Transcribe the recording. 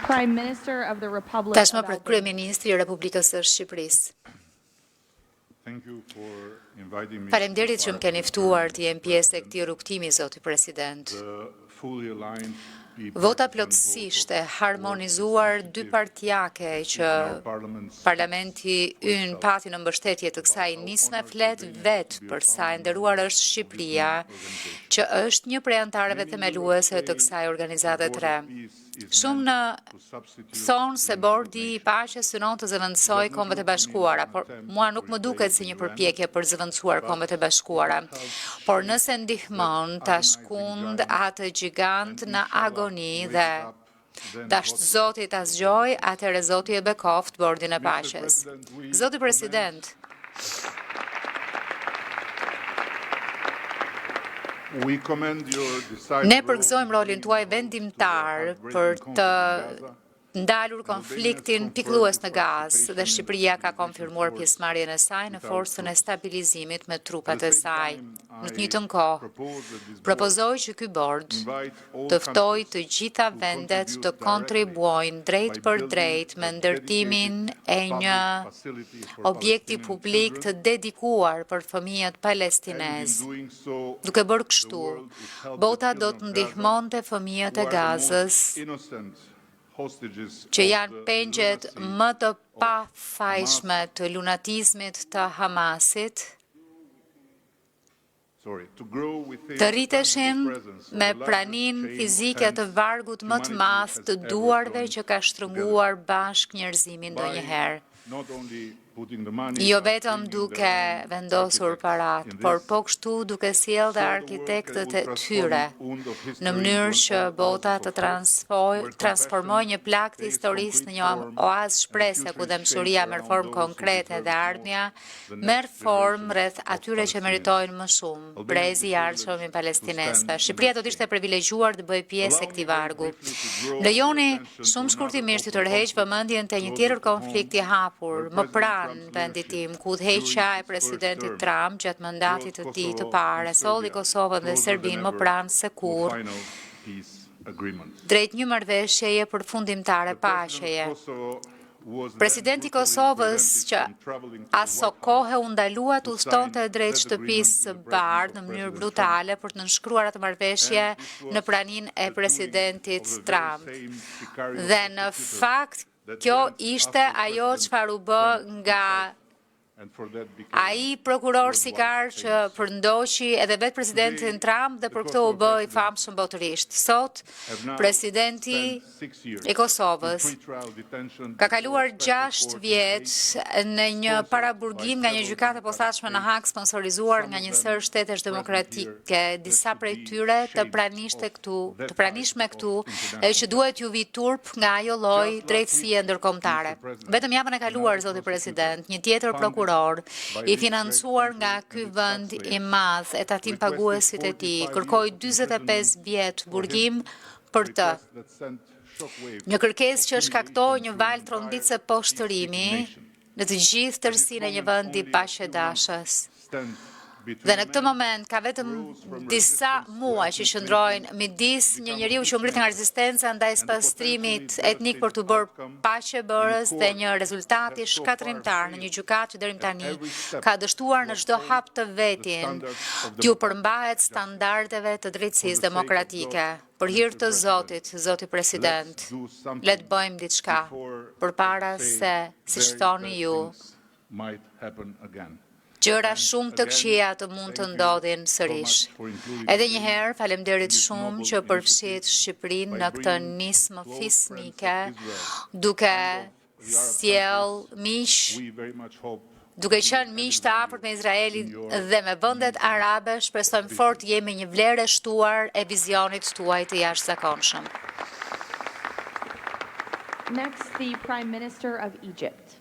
Prime Minister of the Republic Tashmë of për Albania. Kryeministri i Republikës së Shqipërisë. Faleminderit që më keni ftuar të jem pjesë e këtij rrugtimi, zoti President. Vota plotësisht e harmonizuar dypartijake që Parlamenti ynë pati në mbështetje të kësaj nisme flet vetë për sa e nderuar është Shqipëria, që është një prej anëtarëve themeluese të kësaj organizate të re. Shumë në thonë se bordi i paqes synon të zëvendësoj Kombet e Bashkuara, por mua nuk më duket si një përpjekje për zëvendësuar Kombet e Bashkuara. Por nëse ndihmon ta shkund atë gjigant në agoni dhe dasht Zoti ta zgjoj, atëherë Zoti e bekoft bordin e paqes. Zoti President, ne përgëzojmë rolin tuaj vendimtar për të ndalur konfliktin pikëllues në Gazë dhe Shqipëria ka konfirmuar pjesëmarrjen e saj në forcën e stabilizimit me trupat e saj. Në të njëjtën kohë, propozoj që ky bord të ftojë të gjitha vendet të kontribuojnë drejt për drejt me ndërtimin e një objekti publik të dedikuar për fëmijët palestinezë. Duke bërë kështu, bota do të ndihmonte fëmijët e Gazës që janë pengjet më të pafajshme të lunatizmit të Hamasit, të rriteshin me pranin fizike të vargut më të madh të duarve që ka shtrënguar bashk njerëzimin ndonjëherë. Jo vetëm duke vendosur parat, por po kështu duke sjellë dhe arkitektët e tyre, në mënyrë që bota të transformoj një plak të historisë në një oazë shprese ku dëmshuria merr formë konkrete dhe ardhmja merr formë rreth atyre që meritojnë më shumë, brezi i ardhshëm i palestinezëve. Shqipëria do të ishte privilegjuar të bëjë pjesë e këtij vargu. Lejoni shumë shkurtimisht të tërheq vëmendjen te një tjetër konflikt i hapur, më pranë vendit tim, ku udhëheqja e presidentit Trump gjatë mandatit të tij të parë solli Kosovën dhe Serbinë më pranë se kurrë drejt një marrëveshjeje përfundimtare paqeje. Presidenti i Kosovës, që aso kohë u ndalua të udhëtonte drejt shtëpisë së bardhë në mënyrë brutale për të nënshkruar atë marrëveshje në praninë e presidentit Trump. Dhe në fakt kjo ishte ajo çfarë u bë nga ai prokuror sikar që përndoqi edhe vetë presidentin Trump dhe për këtë u bë i famshëm botërisht. Sot, presidenti i Kosovës ka kaluar 6 vjet në një paraburgim nga një gjykatë e posaçme në Hag sponsorizuar nga një sër shtetesh demokratike, disa prej tyre të pranishme këtu e që duhet ju vi turp nga ajo lloj drejtësie ndërkombëtare. Vetëm javën e kaluar, zoti president, një tjetër prokuror i financuar nga ky vend i madh e tatim paguesit e tij kërkoi 45 vjet burgim për të. Një kërkesë që shkaktoi një val tronditse poshtërimi në të gjithë tërësinë e një vendi paqëdashës. Dhe në këtë moment ka vetëm disa muaj që qëndrojnë midis një njeriu që u ngrit nga rezistenca ndaj spastrimit etnik për të bërë paqe bërës dhe një rezultati shkatrimtar në një gjykatë që deri tani ka dështuar në çdo hap të vetin t'ju përmbahet standardeve të drejtësisë demokratike. Për hir të Zotit, zoti president, le të bëjmë diçka përpara se, siç thoni ju, gjëra shumë të këqija të mund të ndodhin sërish. Edhe një herë, faleminderit shumë që përfshit Shqipërinë në këtë nismë fisnike, duke sjell miq, duke qenë miq të afërt me Izraelin dhe me vendet arabe, shpresojmë fort jemi një vlerë e shtuar e vizionit tuaj të jashtëzakonshëm. Next, the Prime Minister of Egypt.